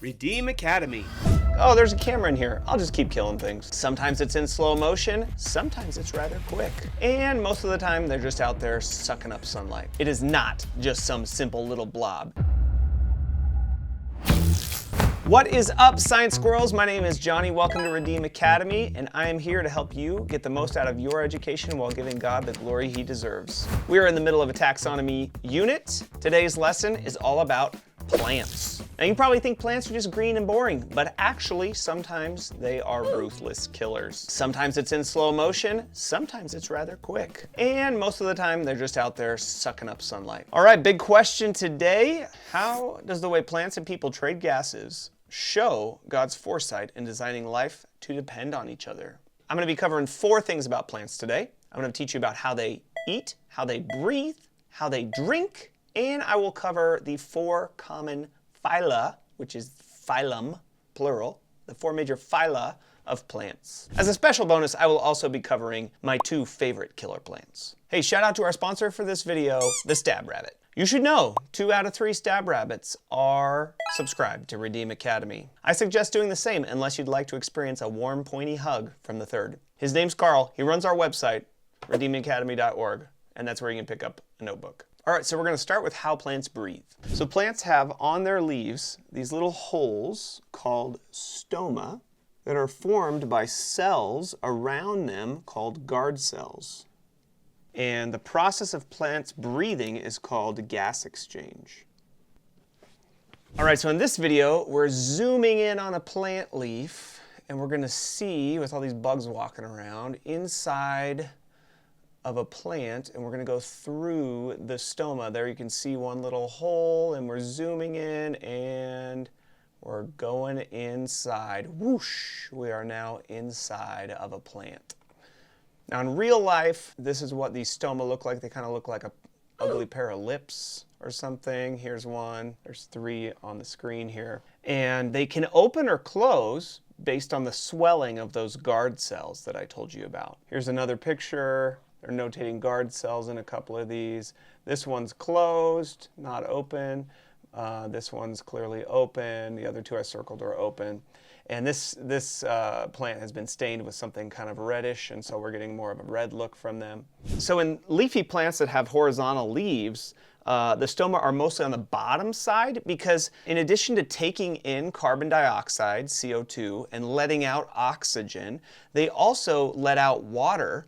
Redeem Academy. Oh, there's a camera in here. I'll just keep killing things. Sometimes it's in slow motion, sometimes it's rather quick. And most of the time, they're just out there sucking up sunlight. It is not just some simple little blob. What is up, science squirrels? My name is Johnny. Welcome to Redeem Academy, and I am here to help you get the most out of your education while giving God the glory he deserves. We are in the middle of a taxonomy unit. Today's lesson is all about plants. Now you probably think plants are just green and boring, but actually sometimes they are ruthless killers. Sometimes it's in slow motion, sometimes it's rather quick. And most of the time they're just out there sucking up sunlight. All right, big question today. How does the way plants and people trade gases show God's foresight in designing life to depend on each other? I'm going to be covering 4 things about plants today. I'm going to teach you about how they eat, how they breathe, how they drink, and I will cover the 4 common phyla, which is phylum, plural, the 4 major phyla of plants. As a special bonus, I will also be covering my 2 favorite killer plants. Hey, shout out to our sponsor for this video, the Stab Rabbit. You should know 2 out of 3 Stab Rabbits are subscribed to Redeem Academy. I suggest doing the same unless you'd like to experience a warm, pointy hug from the 3rd. His name's Carl. He runs our website, redeemacademy.org, and that's where you can pick up a notebook. All right, so we're going to start with how plants breathe. So plants have on their leaves these little holes called stoma that are formed by cells around them called guard cells. And the process of plants breathing is called gas exchange. All right, so in this video, we're zooming in on a plant leaf, and we're going to see, with all these bugs walking around, inside of a plant, and we're going to go through the stoma. There you can see one little hole, and we're zooming in, and we're going inside. Whoosh! We are now inside of a plant. Now in real life, this is what these stoma look like. They kind of look like an ugly pair of lips or something. Here's one. There's 3 on the screen here. And they can open or close based on the swelling of those guard cells that I told you about. Here's another picture. They're notating guard cells in a couple of these. This one's closed, not open. This one's clearly open. The other 2 I circled are open. And this plant has been stained with something kind of reddish, and so we're getting more of a red look from them. So in leafy plants that have horizontal leaves, the stoma are mostly on the bottom side because in addition to taking in carbon dioxide, CO2, and letting out oxygen, they also let out water.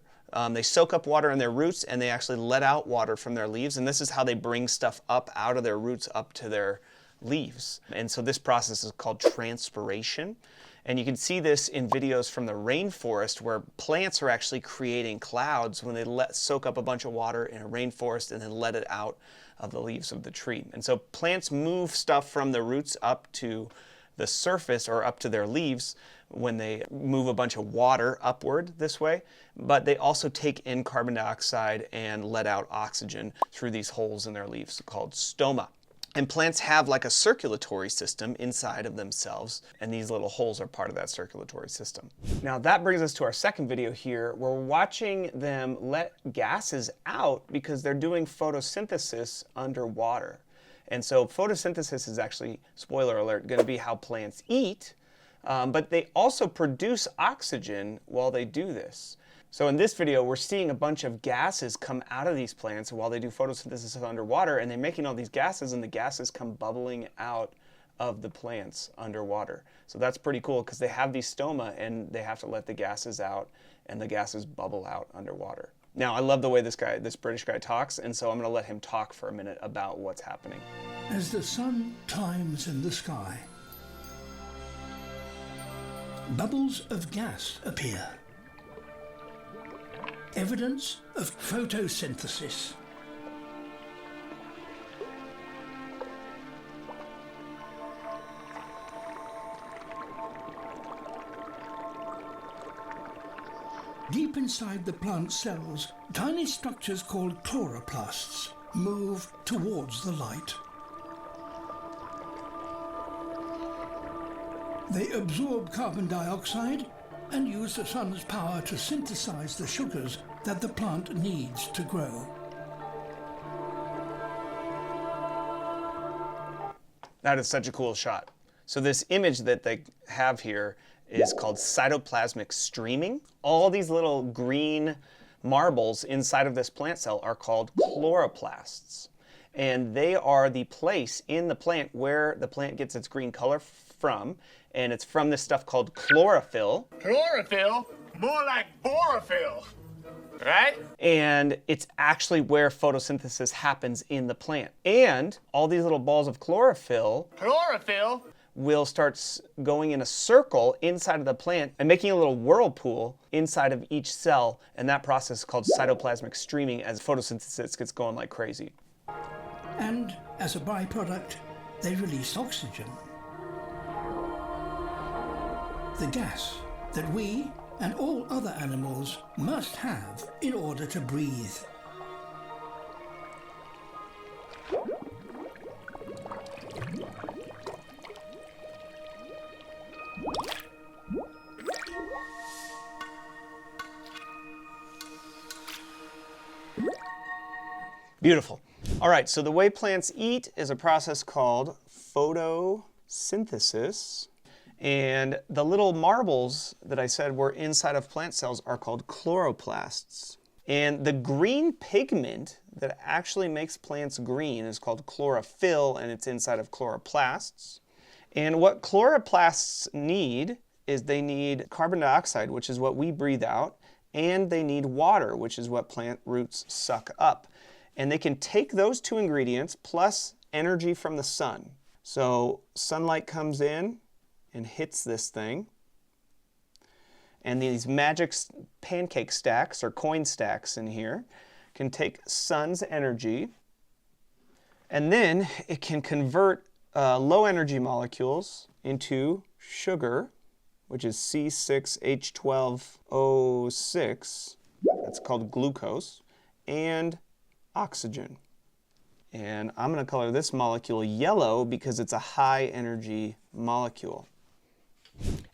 They soak up water in their roots, and they actually let out water from their leaves, and this is how they bring stuff up out of their roots up to their leaves. And so this process is called transpiration. And you can see this in videos from the rainforest where plants are actually creating clouds when they soak up a bunch of water in a rainforest and then let it out of the leaves of the tree. And so plants move stuff from the roots up to the surface or up to their leaves when they move a bunch of water upward this way, but they also take in carbon dioxide and let out oxygen through these holes in their leaves called stoma. And plants have like a circulatory system inside of themselves, and these little holes are part of that circulatory system. Now that brings us to our second video here, where we're watching them let gases out because they're doing photosynthesis underwater. And so photosynthesis is actually, spoiler alert, going to be how plants eat, but they also produce oxygen while they do this. So in this video, we're seeing a bunch of gases come out of these plants while they do photosynthesis underwater, and they're making all these gases, and the gases come bubbling out of the plants underwater. So that's pretty cool because they have these stoma, and they have to let the gases out, and the gases bubble out underwater. Now, I love the way this British guy talks, and so I'm going to let him talk for a minute about what's happening. As the sun climbs in the sky, bubbles of gas appear. Evidence of photosynthesis. Deep inside the plant cells, tiny structures called chloroplasts move towards the light. They absorb carbon dioxide and use the sun's power to synthesize the sugars that the plant needs to grow. That is such a cool shot. So this image that they have here is called cytoplasmic streaming. All these little green marbles inside of this plant cell are called chloroplasts. And they are the place in the plant where the plant gets its green color from. And it's from this stuff called chlorophyll. Chlorophyll? More like borophyll, right? And it's actually where photosynthesis happens in the plant. And all these little balls of chlorophyll will start going in a circle inside of the plant and making a little whirlpool inside of each cell. And that process is called cytoplasmic streaming as photosynthesis gets going like crazy. And as a byproduct, they release oxygen. The gas that we and all other animals must have in order to breathe. Beautiful. All right, so the way plants eat is a process called photosynthesis. And the little marbles that I said were inside of plant cells are called chloroplasts. And the green pigment that actually makes plants green is called chlorophyll, and it's inside of chloroplasts. And what chloroplasts need is they need carbon dioxide, which is what we breathe out, and they need water, which is what plant roots suck up. And they can take those two ingredients plus energy from the sun. So sunlight comes in and hits this thing. And these magic pancake stacks or coin stacks in here can take sun's energy, and then it can convert low energy molecules into sugar, which is C6H12O6. That's called glucose, and oxygen. And I'm going to color this molecule yellow because it's a high energy molecule.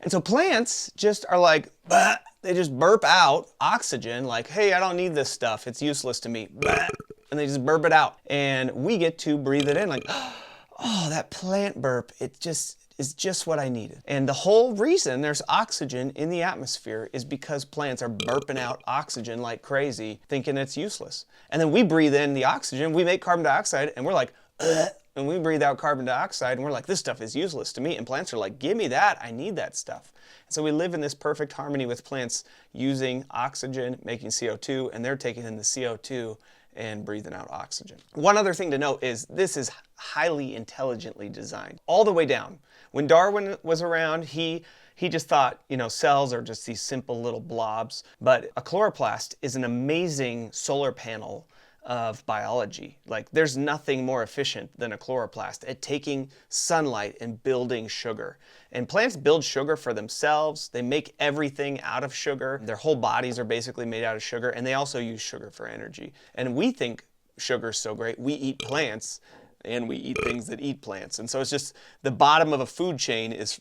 And so plants just are like, bah, they just burp out oxygen like, hey, I don't need this stuff. It's useless to me. Bah, and they just burp it out. And we get to breathe it in like, oh, that plant burp, it just is just what I needed. And the whole reason there's oxygen in the atmosphere is because plants are burping out oxygen like crazy, thinking it's useless. And then we breathe in the oxygen, we make carbon dioxide, and we're like, ugh. And we breathe out carbon dioxide, and we're like, this stuff is useless to me. And plants are like, give me that, I need that stuff. And so we live in this perfect harmony with plants using oxygen, making CO2, and they're taking in the CO2 and breathing out oxygen. One other thing to note is this is highly intelligently designed, all the way down. When Darwin was around, he just thought, you know, cells are just these simple little blobs. But a chloroplast is an amazing solar panel of biology. Like, there's nothing more efficient than a chloroplast at taking sunlight and building sugar. And plants build sugar for themselves. They make everything out of sugar. Their whole bodies are basically made out of sugar, and they also use sugar for energy. And we think sugar's so great. We eat plants, and we eat things that eat plants. And so it's just the bottom of a food chain is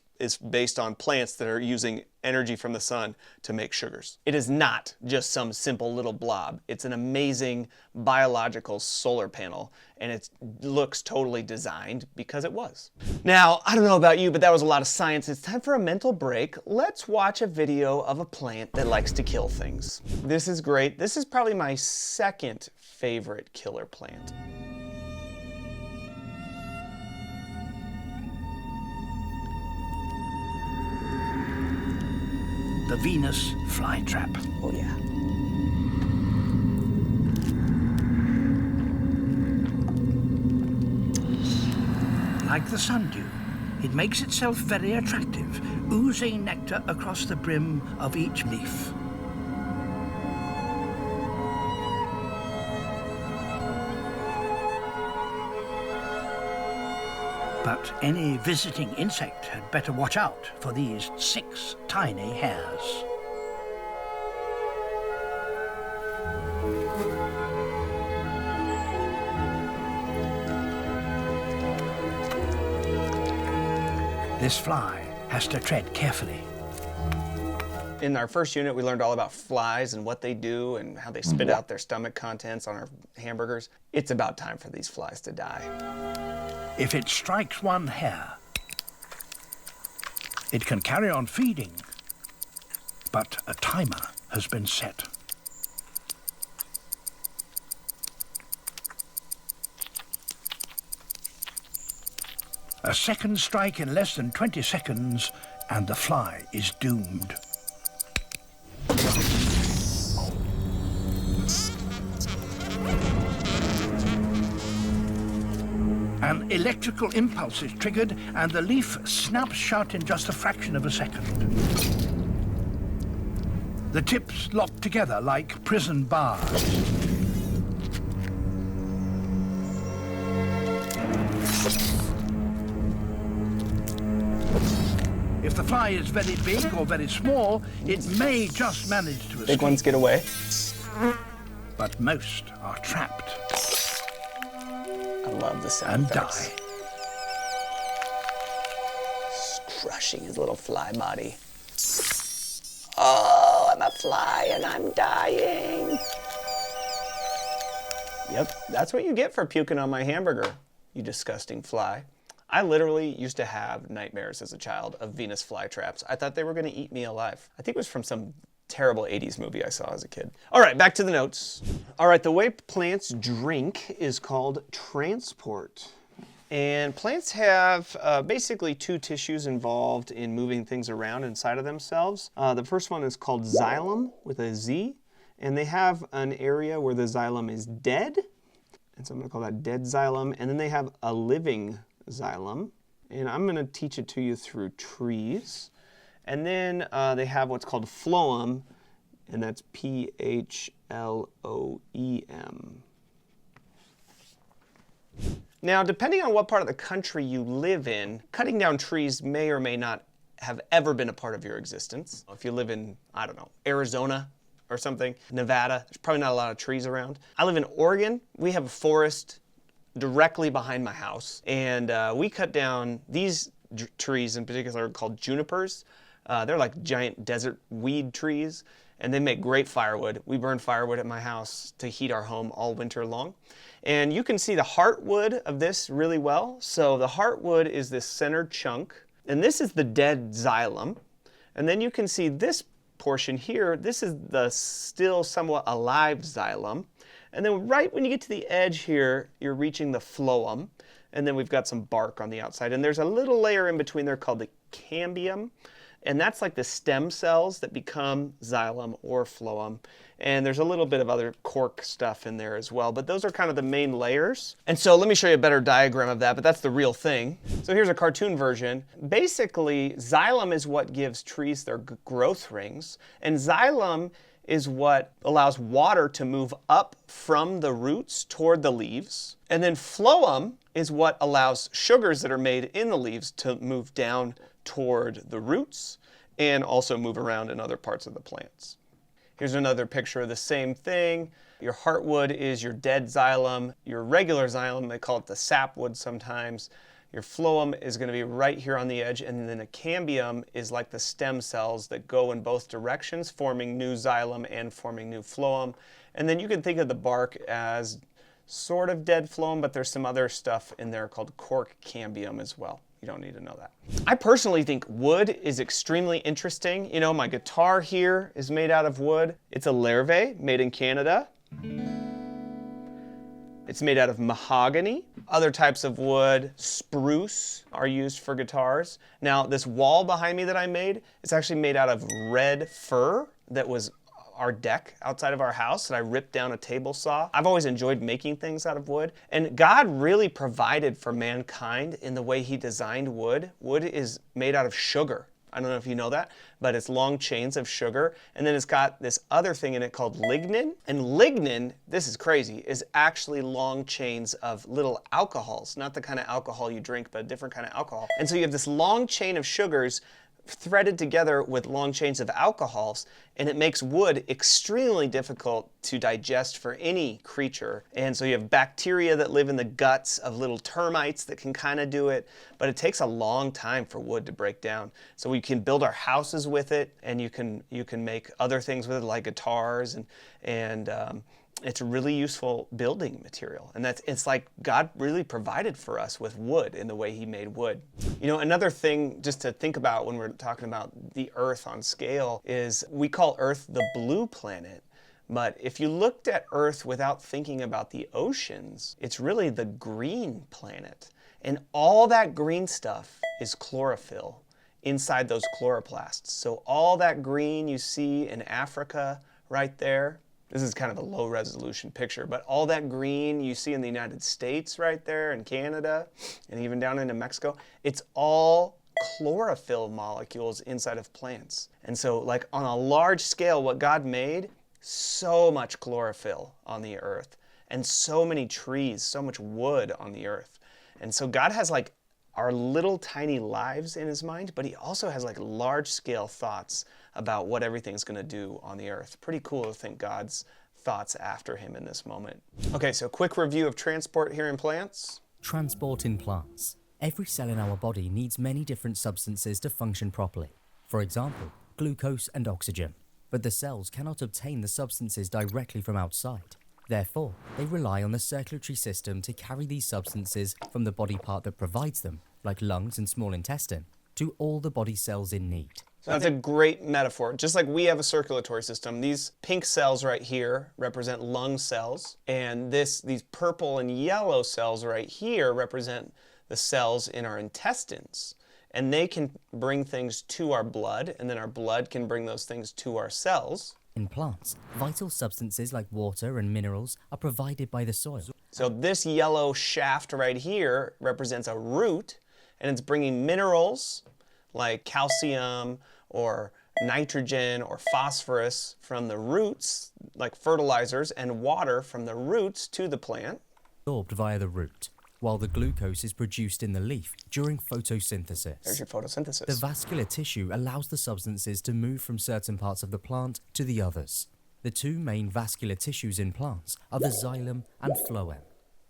based on plants that are using energy from the sun to make sugars. It is not just some simple little blob. It's an amazing biological solar panel, and it looks totally designed because it was. Now, I don't know about you, but that was a lot of science. It's time for a mental break. Let's watch a video of a plant that likes to kill things. This is great. This is probably my second favorite killer plant. The Venus flytrap. Oh yeah. Like the sundew, it makes itself very attractive, oozing nectar across the brim of each leaf. But any visiting insect had better watch out for these 6 tiny hairs. This fly has to tread carefully. In our first unit, we learned all about flies and what they do and how they spit out their stomach contents on our hamburgers. It's about time for these flies to die. If it strikes one hair, it can carry on feeding, but a timer has been set. A second strike in less than 20 seconds, and the fly is doomed. An electrical impulse is triggered, and the leaf snaps shut in just a fraction of a second. The tips lock together like prison bars. If the fly is very big or very small, it may just manage to escape. Big ones get away. But most are trapped. I love the sound And effects. die. Just crushing his little fly body. Oh, I'm a fly and I'm dying. Yep, that's what you get for puking on my hamburger, you disgusting fly. I literally used to have nightmares as a child of Venus flytraps. I thought they were gonna eat me alive. I think it was from some terrible 80s movie I saw as a kid. All right, back to the notes. All right, the way plants drink is called transport. And plants have basically two tissues involved in moving things around inside of themselves. The first one is called xylem with a Z, and they have an area where the xylem is dead, and so I'm gonna call that dead xylem, and then they have a living xylem, and I'm gonna teach it to you through trees. And then they have what's called phloem, and that's P-H-L-O-E-M. Now, depending on what part of the country you live in, cutting down trees may or may not have ever been a part of your existence. If you live in, I don't know, Arizona or something, Nevada, there's probably not a lot of trees around. I live in Oregon. We have a forest directly behind my house, and we cut down these trees in particular called junipers. They're like giant desert weed trees, and they make great firewood. We burn firewood at my house to heat our home all winter long. And you can see the heartwood of this really well. So the heartwood is this centered chunk, and this is the dead xylem. And then you can see this portion here, this is the still somewhat alive xylem. And then right when you get to the edge here, you're reaching the phloem. And then we've got some bark on the outside. And there's a little layer in between there called the cambium. And that's like the stem cells that become xylem or phloem. And there's a little bit of other cork stuff in there as well. But those are kind of the main layers. And so let me show you a better diagram of that, but that's the real thing. So here's a cartoon version. Basically, xylem is what gives trees their growth rings. And xylem is what allows water to move up from the roots toward the leaves. And then phloem is what allows sugars that are made in the leaves to move down toward the roots and also move around in other parts of the plants. Here's another picture of the same thing. Your heartwood is your dead xylem. Your regular xylem, they call it the sapwood sometimes. Your phloem is going to be right here on the edge, and then a cambium is like the stem cells that go in both directions, forming new xylem and forming new phloem. And then you can think of the bark as sort of dead phloem, but there's some other stuff in there called cork cambium as well. You don't need to know that. I personally think wood is extremely interesting. You know, my guitar here is made out of wood. It's a Lerve made in Canada. It's made out of mahogany. Other types of wood, spruce, are used for guitars. Now, this wall behind me that I made, it's actually made out of red fir that was our deck outside of our house, and I ripped down a table saw. I've always enjoyed making things out of wood, and God really provided for mankind in the way He designed wood. Wood is made out of sugar. I don't know if you know that, but it's long chains of sugar, and then it's got this other thing in it called lignin. And lignin, this is crazy, is actually long chains of little alcohols, not the kind of alcohol you drink, but a different kind of alcohol. And so you have this long chain of sugars threaded together with long chains of alcohols, and it makes wood extremely difficult to digest for any creature. And so you have bacteria that live in the guts of little termites that can kind of do it, but it takes a long time for wood to break down. So we can build our houses with it, and you can make other things with it, like guitars and It's a really useful building material. And it's like God really provided for us with wood in the way he made wood. You know, another thing just to think about when we're talking about the Earth on scale is we call Earth the blue planet. But if you looked at Earth without thinking about the oceans, it's really the green planet. And all that green stuff is chlorophyll inside those chloroplasts. So all that green you see in Africa right there, this is kind of a low resolution picture, but all that green you see in the United States right there, in Canada, and even down into Mexico, it's all chlorophyll molecules inside of plants. And so like on a large scale, what God made, so much chlorophyll on the earth, and so many trees, so much wood on the earth. And so God has like our little tiny lives in his mind, but he also has like large scale thoughts about what everything's going to do on the earth. Pretty cool to think God's thoughts after him in this moment. Okay, so quick review of transport here in plants. Transport in plants. Every cell in our body needs many different substances to function properly. For example, glucose and oxygen. But the cells cannot obtain the substances directly from outside. Therefore, they rely on the circulatory system to carry these substances from the body part that provides them, like lungs and small intestine, to all the body cells in need. So that's a great metaphor. Just like we have a circulatory system, these pink cells right here represent lung cells, and these purple and yellow cells right here represent the cells in our intestines. And they can bring things to our blood, and then our blood can bring those things to our cells. In plants, vital substances like water and minerals are provided by the soil. So this yellow shaft right here represents a root, and it's bringing minerals like calcium or nitrogen or phosphorus from the roots, like fertilizers, and water from the roots to the plant. Absorbed via the root, while the glucose is produced in the leaf during photosynthesis. There's your photosynthesis. The vascular tissue allows the substances to move from certain parts of the plant to the others. The two main vascular tissues in plants are the xylem and phloem.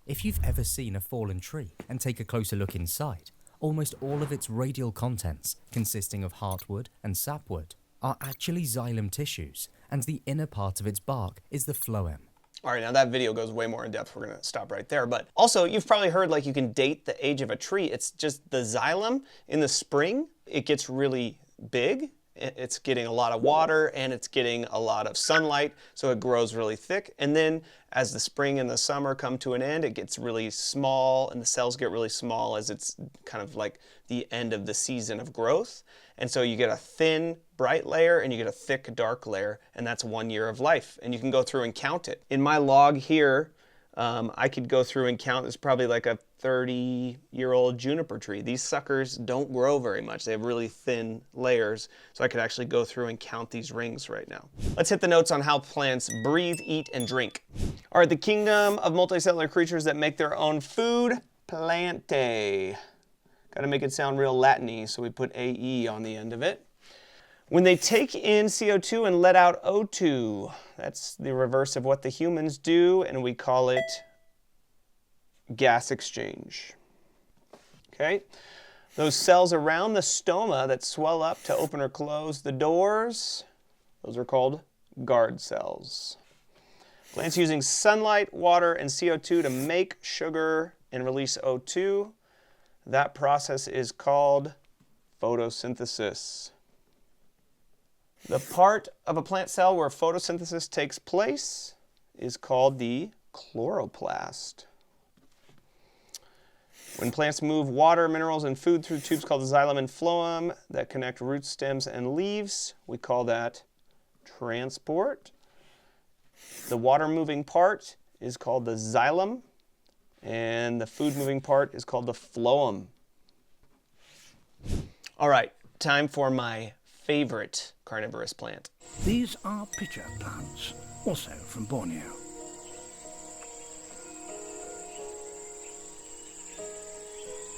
If you've ever seen a fallen tree and take a closer look inside, almost all of its radial contents, consisting of heartwood and sapwood, are actually xylem tissues, and the inner part of its bark is the phloem. All right, now that video goes way more in depth. We're gonna stop right there. But also, you've probably heard like you can date the age of a tree. It's just the xylem in the spring, it gets really big. It's getting a lot of water and it's getting a lot of sunlight, so it grows really thick. And then as the spring and the summer come to an end, it gets really small and the cells get really small as it's kind of like the end of the season of growth. And so you get a thin, bright layer and you get a thick, dark layer, and that's 1 year of life. And you can go through and count it. In my log here, I could go through and count, it's probably like a 30-year-old juniper tree. These suckers don't grow very much. They have really thin layers, so I could actually go through and count these rings right now. Let's hit the notes on how plants breathe, eat, and drink. All right, the kingdom of multicellular creatures that make their own food, Plantae. Got to make it sound real Latin-y, so we put AE on the end of it. When they take in CO2 and let out O2, that's the reverse of what the humans do, and we call it gas exchange. Okay? Those cells around the stoma that swell up to open or close the doors, those are called guard cells. Plants using sunlight, water, and CO2 to make sugar and release O2. That process is called photosynthesis. The part of a plant cell where photosynthesis takes place is called the chloroplast. When plants move water, minerals, and food through tubes called the xylem and phloem that connect roots, stems, and leaves, we call that transport. The water-moving part is called the xylem, and the food-moving part is called the phloem. All right, time for my favorite carnivorous plant. These are pitcher plants, also from Borneo.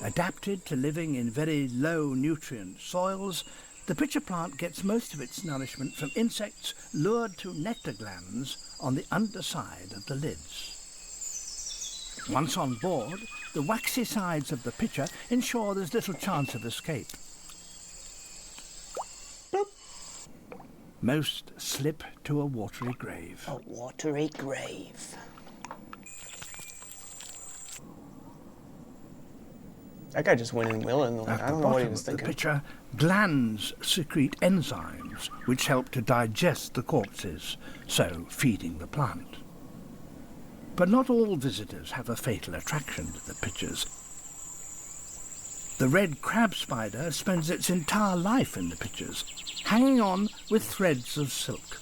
Adapted to living in very low nutrient soils, the pitcher plant gets most of its nourishment from insects lured to nectar glands on the underside of the lids. Once on board, the waxy sides of the pitcher ensure there's little chance of escape. Most slip to a watery grave. A watery grave. That guy just went in willing. At I the don't know what he bottom was of the thinking. pitcher, glands secrete enzymes which help to digest the corpses, so feeding the plant. But not all visitors have a fatal attraction to the pitchers. The red crab spider spends its entire life in the pitchers, hanging on with threads of silk.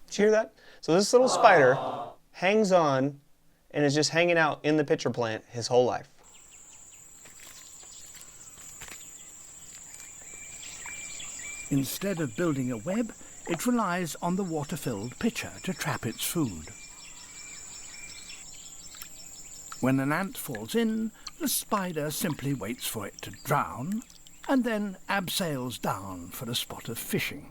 Did you hear that? So this little spider hangs on and is just hanging out in the pitcher plant his whole life. Instead of building a web, it relies on the water-filled pitcher to trap its food. When an ant falls in, the spider simply waits for it to drown and then abseils down for a spot of fishing.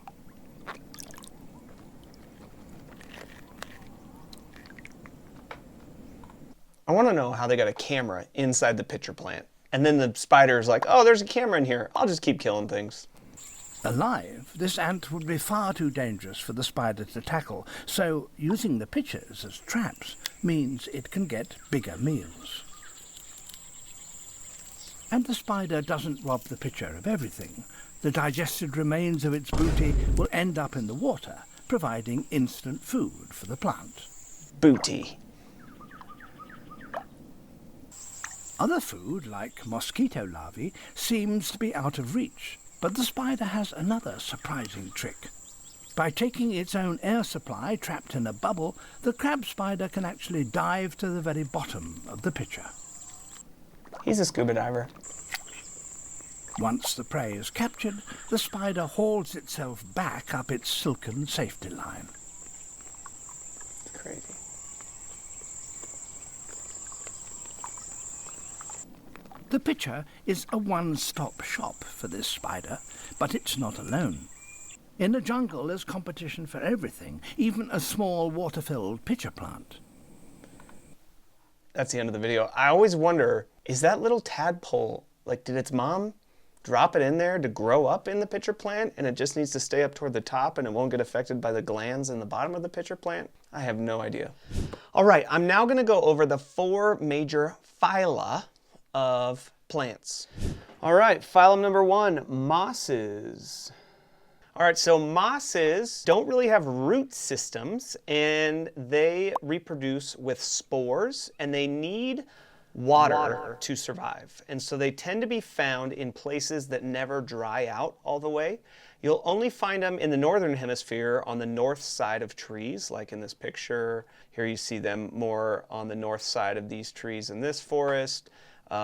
I want to know how they got a camera inside the pitcher plant. And then the spider's like, oh, there's a camera in here. I'll just keep killing things. Alive, this ant would be far too dangerous for the spider to tackle, so using the pitchers as traps means it can get bigger meals. And the spider doesn't rob the pitcher of everything. The digested remains of its booty will end up in the water, providing instant food for the plant. Booty. Other food, like mosquito larvae, seems to be out of reach, but the spider has another surprising trick. By taking its own air supply trapped in a bubble, the crab spider can actually dive to the very bottom of the pitcher. He's a scuba diver. Once the prey is captured, the spider hauls itself back up its silken safety line. Crazy. The pitcher is a one-stop shop for this spider, but it's not alone. In the jungle, there's competition for everything, even a small water-filled pitcher plant. That's the end of the video. I always wonder, is that little tadpole, like, did its mom drop it in there to grow up in the pitcher plant and it just needs to stay up toward the top and it won't get affected by the glands in the bottom of the pitcher plant? I have no idea. All right, I'm now going to go over the 4 major phyla of plants. All right, phylum number 1, mosses. All right, so mosses don't really have root systems and they reproduce with spores and they need water to survive. And so they tend to be found in places that never dry out all the way. You'll only find them in the northern hemisphere on the north side of trees, like in this picture. Here you see them more on the north side of these trees in this forest.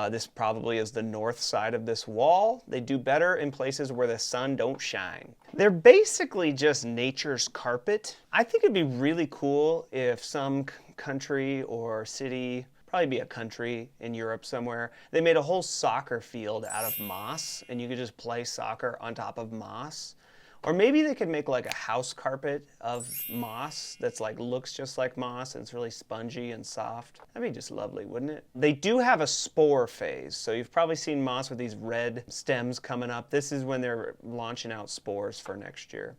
This probably is the north side of this wall. They do better in places where the sun don't shine. They're basically just nature's carpet. I think it'd be really cool if some country or city, probably be a country in Europe somewhere, they made a whole soccer field out of moss and you could just play soccer on top of moss. Or maybe they could make like a house carpet of moss that's like looks just like moss and it's really spongy and soft. That'd be just lovely, wouldn't it? They do have a spore phase. So you've probably seen moss with these red stems coming up. This is when they're launching out spores for next year.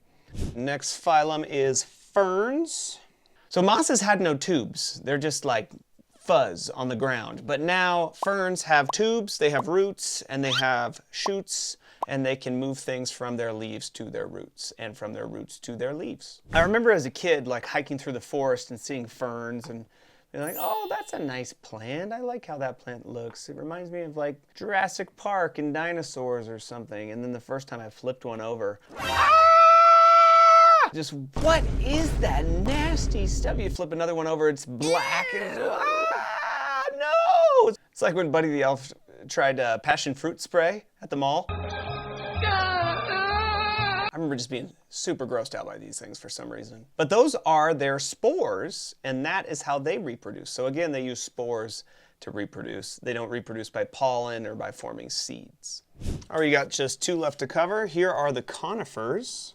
Next phylum is ferns. So mosses had no tubes. They're just like fuzz on the ground. But now ferns have tubes, they have roots, and they have shoots, and they can move things from their leaves to their roots and from their roots to their leaves. I remember as a kid like hiking through the forest and seeing ferns and being like, oh, that's a nice plant. I like how that plant looks. It reminds me of like Jurassic Park and dinosaurs or something. And then the first time I flipped one over, just what is that nasty stuff? You flip another one over, it's black and no! It's like when Buddy the Elf tried passion fruit spray at the mall. I remember just being super grossed out by these things for some reason. But those are their spores, and that is how they reproduce. So again, they use spores to reproduce. They don't reproduce by pollen or by forming seeds. All right, you got just 2 left to cover. Here are the conifers.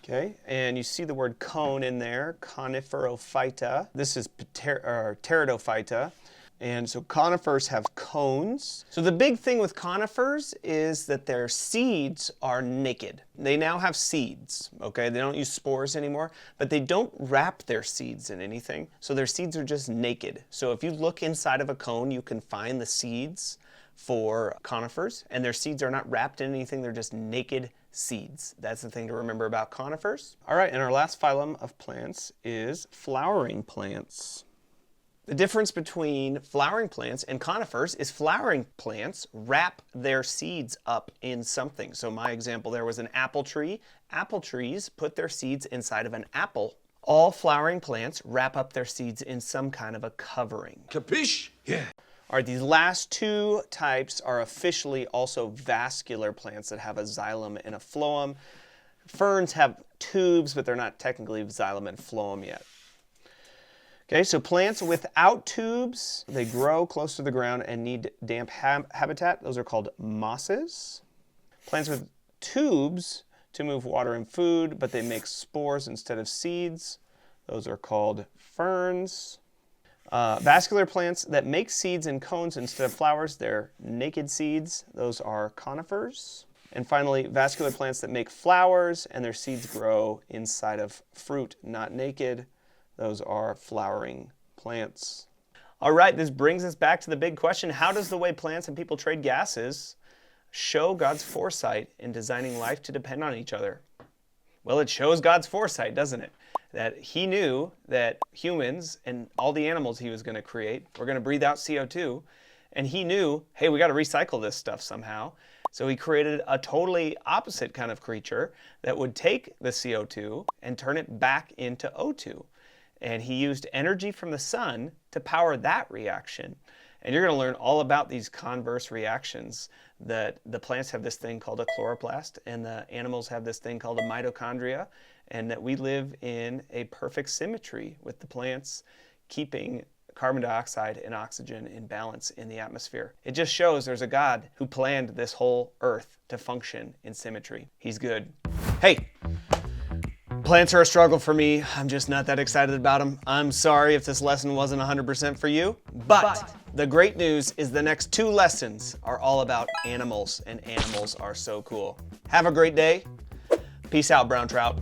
Okay, and you see the word cone in there, coniferophyta. This is pteridophyta. And so conifers have cones. So the big thing with conifers is that their seeds are naked. They now have seeds, okay? They don't use spores anymore, but they don't wrap their seeds in anything. So their seeds are just naked. So if you look inside of a cone, you can find the seeds for conifers, and their seeds are not wrapped in anything, they're just naked seeds. That's the thing to remember about conifers. All right, and our last phylum of plants is flowering plants. The difference between flowering plants and conifers is flowering plants wrap their seeds up in something. So my example there was an apple tree. Apple trees put their seeds inside of an apple. All flowering plants wrap up their seeds in some kind of a covering. Capiche? Yeah. All right, these last two types are officially also vascular plants that have a xylem and a phloem. Ferns have tubes, but they're not technically xylem and phloem yet. Okay, so plants without tubes, they grow close to the ground and need damp habitat. Those are called mosses. Plants with tubes to move water and food, but they make spores instead of seeds. Those are called ferns. Vascular plants that make seeds and cones instead of flowers, they're naked seeds. Those are conifers. And finally, vascular plants that make flowers and their seeds grow inside of fruit, not naked. Those are flowering plants. All right, this brings us back to the big question. How does the way plants and people trade gases show God's foresight in designing life to depend on each other? Well, it shows God's foresight, doesn't it? That he knew that humans and all the animals he was going to create were going to breathe out CO2. And he knew, hey, we got to recycle this stuff somehow. So he created a totally opposite kind of creature that would take the CO2 and turn it back into O2. And he used energy from the sun to power that reaction. And you're going to learn all about these converse reactions, that the plants have this thing called a chloroplast and the animals have this thing called a mitochondria, and that we live in a perfect symmetry with the plants keeping carbon dioxide and oxygen in balance in the atmosphere. It just shows there's a God who planned this whole earth to function in symmetry. He's good. Hey! Plants are a struggle for me. I'm just not that excited about them. I'm sorry if this lesson wasn't 100% for you, but the great news is the next two lessons are all about animals, and animals are so cool. Have a great day. Peace out, brown trout.